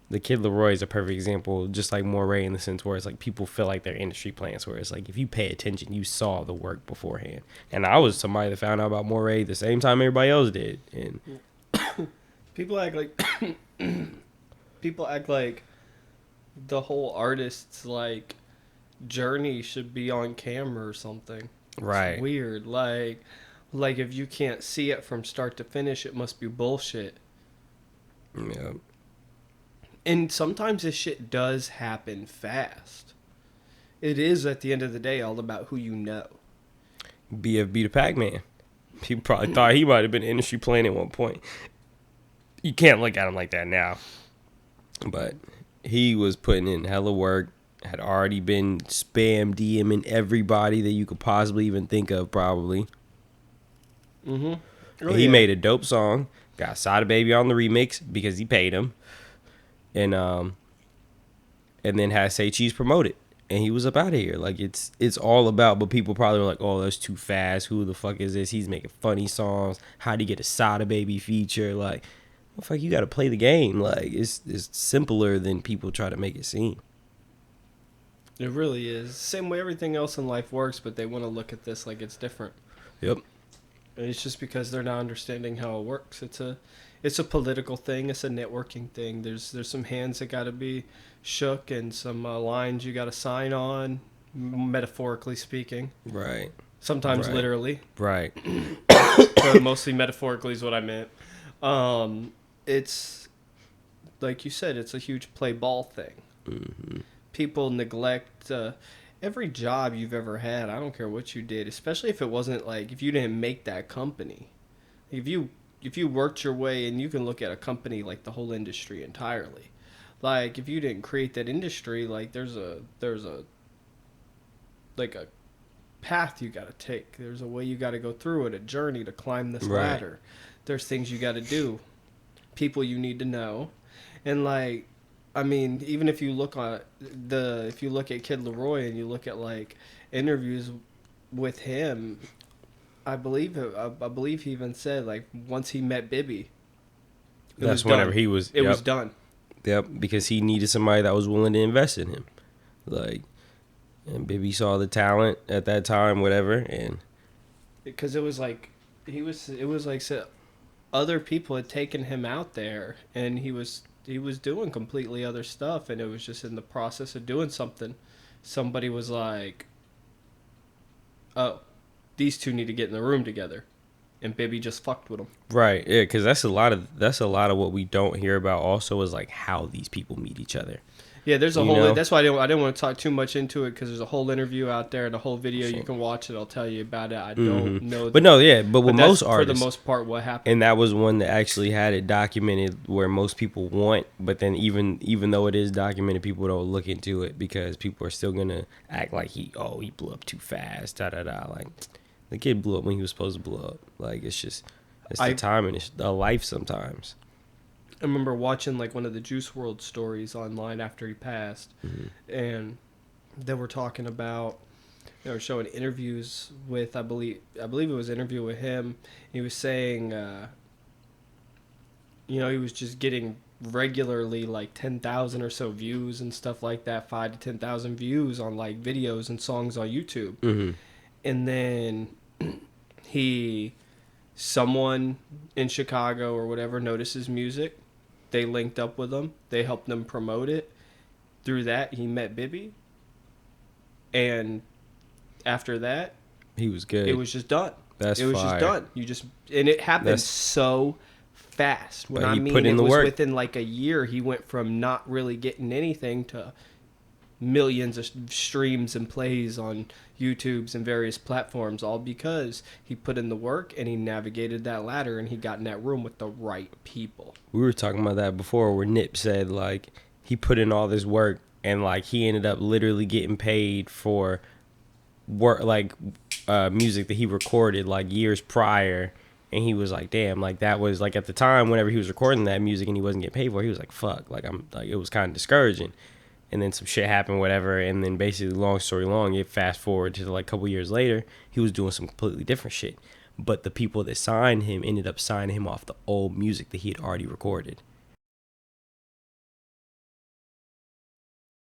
The Kid Leroy is a perfect example, just like Moray, in the sense where it's like people feel like they're industry plants, where it's like if you pay attention, you saw the work beforehand. And I was somebody that found out about Moray the same time everybody else did. And People act like people act like the whole artist's like journey should be on camera or something. It's right, weird. Like if you can't see it from start to finish, it must be bullshit. yeah, And sometimes this shit does happen fast. It is at the end of the day all about who you know. BFB the Pac Man. People probably thought he might have been industry plant at one point. You can't look at him like that now, but he was putting in hella work. Had already been spam DMing everybody that you could possibly even think of, probably. Mm-hmm. And he made a dope song. Got Sada Baby on the remix because he paid him, and then had Say Cheese promote it, and he was up out of here. Like it's all about. But people probably were like, "Oh, that's too fast. Who the fuck is this? He's making funny songs. How'd he get a Sada Baby feature? Like, well, fuck, you got to play the game. Like it's simpler than people try to make it seem." It really is. Same way everything else in life works, but they want to look at this like it's different. Yep. And it's just because they're not understanding how it works. It's a political thing. It's a networking thing. There's some hands that got to be shook and some lines you got to sign on, metaphorically speaking. Right. Sometimes Right. literally, Right. but mostly metaphorically is what I meant. It's like you said. It's a huge play ball thing. Mm-hmm. People neglect every job you've ever had. I don't care what you did, especially if it wasn't like if you didn't make that company. If you worked your way, and you can look at a company like the whole industry entirely. Like if you didn't create that industry, like there's a like a path you got to take. There's a way you got to go through it, a journey to climb this Right. ladder. There's things you got to do, people you need to know, and like I mean, even if you look at Kid Leroy and you look at like interviews with him, I believe he even said like once he met Bibby, That's whenever he was. It was done. Yep, because he needed somebody that was willing to invest in him. Like, and Bibby saw the talent at that time, whatever, and Because it was like other people had taken him out there, and he was doing completely other stuff, and it was just in the process of doing something. Somebody was like, "Oh, these two need to get in the room together," and Bibby just fucked with him. right, yeah, because that's a lot of what we don't hear about. Also, is like how these people meet each other. Yeah, there's a You whole. know? That's why I didn't want to talk too much into it, because there's a whole interview out there and a whole video you can watch it. I'll tell you about it. I don't know. But no, yeah, but with that's most artists, for the most part, what happened. and that was one that actually had it documented where most people want, but then even though it is documented, people don't look into it because people are still gonna act like he blew up too fast, da da da. Like the kid blew up when he was supposed to blow up. Like it's the timing, it's the life sometimes. I remember watching like one of the Juice World stories online after he passed, and they were talking about, they were showing interviews with, I believe it was an interview with him. He was saying, he was just getting regularly like 10,000 or so views and stuff like that, 5 to 10,000 views on like videos and songs on YouTube, and then someone in Chicago or whatever noticed his music. They linked up with him. They helped them promote it. Through that, he met Bibby. And after that, He was good. it was just done. That's It was fire. just done. And it happened so fast. When But I he mean put in it the was work. within like a year, he went from not really getting anything to millions of streams and plays on YouTubes and various platforms, all because he put in the work and he navigated that ladder and he got in that room with the right people. We were talking about that before, where Nip said like he put in all this work and like he ended up literally getting paid for work, like music that he recorded like years prior. And he was like, damn, like that was like at the time whenever he was recording that music and he wasn't getting paid for it, he was like, fuck, like I'm like, it was kind of discouraging. And then some shit happened, whatever. And then basically, long story long, it fast forward to like a couple years later, he was doing some completely different shit. But the people that signed him ended up signing him off the old music that he had already recorded.